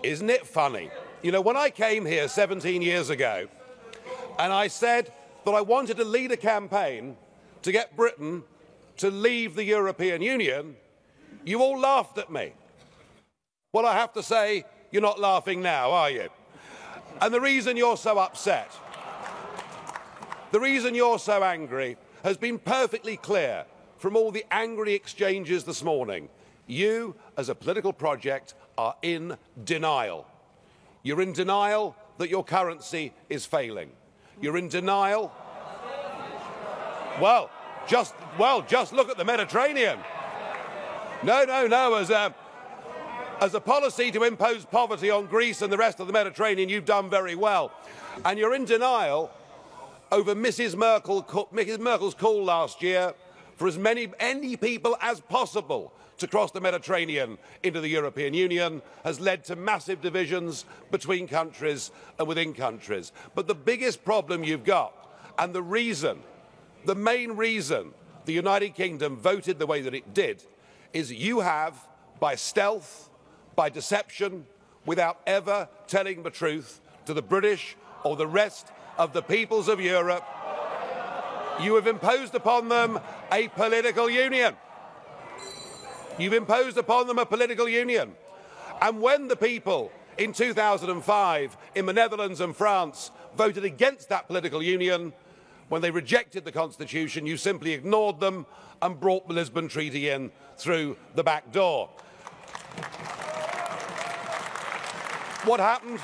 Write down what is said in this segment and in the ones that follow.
Isn't it funny? You know, when I came here 17 years ago and I said that I wanted to lead a campaign to get Britain to leave the European Union, you all laughed at me. Well, I have to say, you're not laughing now, are you? And the reason you're so upset, the reason you're so angry, has been perfectly clear from all the angry exchanges this morning. You, as a political project, are in denial. You're in denial that your currency is failing. You're in denial. Well, just look at the Mediterranean. No. As a policy to impose poverty on Greece and the rest of the Mediterranean, you've done very well. And you're in denial over Mrs. Merkel's call last year for as many people as possible to cross the Mediterranean into the European Union has led to massive divisions between countries and within countries. But the biggest problem you've got, and the main reason the United Kingdom voted the way that it did, is you have, by stealth, by deception, without ever telling the truth to the British or the rest of the peoples of Europe, you have imposed upon them a political union. You've imposed upon them a political union. And when the people in 2005 in the Netherlands and France voted against that political union, when they rejected the Constitution, you simply ignored them and brought the Lisbon Treaty in through the back door. What happened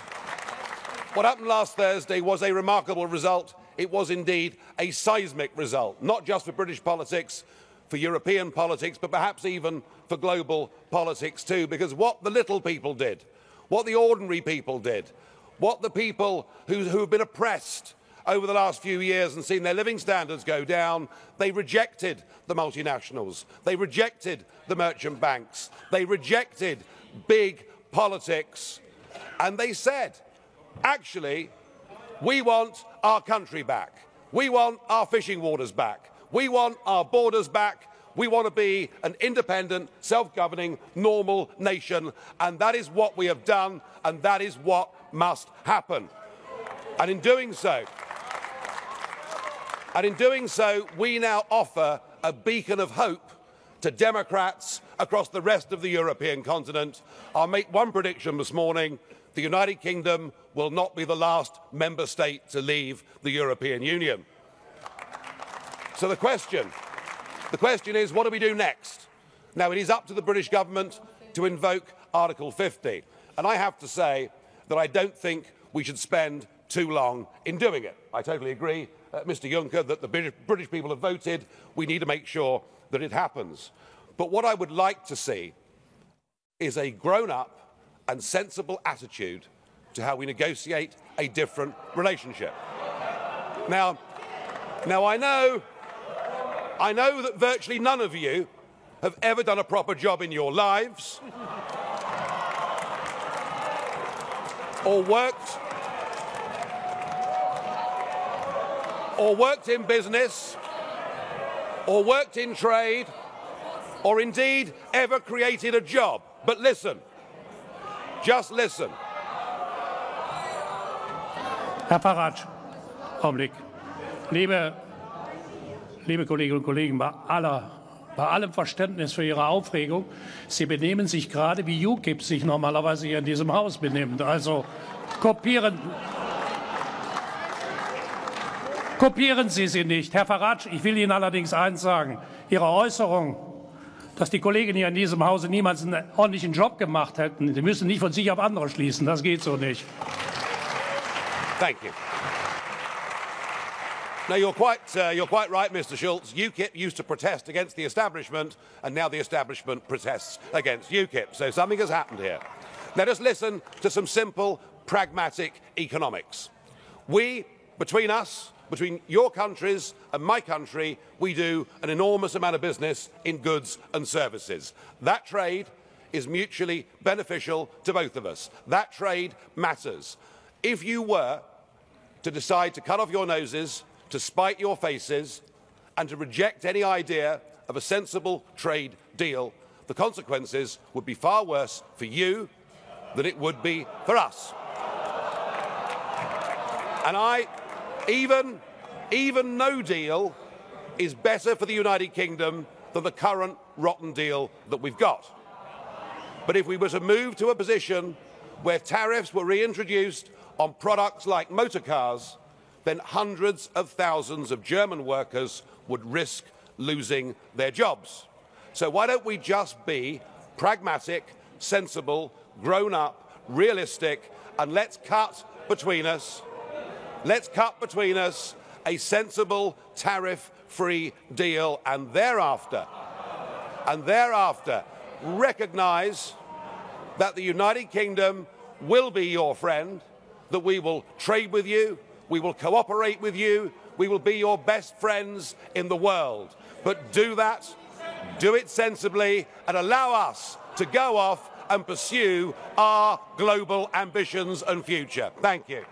last Thursday was a remarkable result. It was indeed a seismic result, not just for British politics, for European politics, but perhaps even for global politics too, because what the little people did, what the ordinary people did, what the people who have been oppressed over the last few years and seen their living standards go down, they rejected the multinationals, they rejected the merchant banks, they rejected big politics, and they said, actually, we want our country back. We want our fishing waters back. We want our borders back. We want to be an independent, self-governing, normal nation. And that is what we have done, and that is what must happen. And in doing so, we now offer a beacon of hope to Democrats across the rest of the European continent. I'll make one prediction this morning. The United Kingdom will not be the last member state to leave the European Union. So the question is, what do we do next? Now, it is up to the British government to invoke Article 50. And I have to say that I don't think we should spend too long in doing it. I totally agree, Mr. Juncker, that the British people have voted. We need to make sure that it happens. But what I would like to see is a grown-up and sensible attitude to how we negotiate a different relationship. Now I know that virtually none of you have ever done a proper job in your lives, or worked in business, or worked in trade, or indeed ever created a job. But listen. Just listen. Herr Farage, Augenblick. Liebe Kolleginnen und Kollegen, bei allem Verständnis für Ihre Aufregung, Sie benehmen sich gerade wie UKIP sich normalerweise hier in diesem Haus benimmt. Also kopieren Sie sie nicht. Herr Farage, ich will Ihnen allerdings eins sagen. Ihre Äußerung, dass die Kollegen hier in diesem Hause niemals einen ordentlichen Job gemacht hätten. Sie müssen nicht von sich auf andere schließen. Das geht so nicht. Thank you. Now, you're quite right, Mr. Schulz. UKIP used to protest against the establishment, and now the establishment protests against UKIP. So something has happened here. Let us listen to some simple, pragmatic economics. Between your countries and my country, we do an enormous amount of business in goods and services. That trade is mutually beneficial to both of us. That trade matters. If you were to decide to cut off your noses, to spite your faces, and to reject any idea of a sensible trade deal, the consequences would be far worse for you, than it would be for us. And even no deal is better for the United Kingdom than the current rotten deal that we've got. But if we were to move to a position where tariffs were reintroduced on products like motor cars, then hundreds of thousands of German workers would risk losing their jobs. So why don't we just be pragmatic, sensible, grown-up, realistic, and let's cut between us a sensible tariff-free deal, and thereafter recognise that the United Kingdom will be your friend, that we will trade with you, we will cooperate with you, we will be your best friends in the world. But do that, do it sensibly, and allow us to go off and pursue our global ambitions and future. Thank you.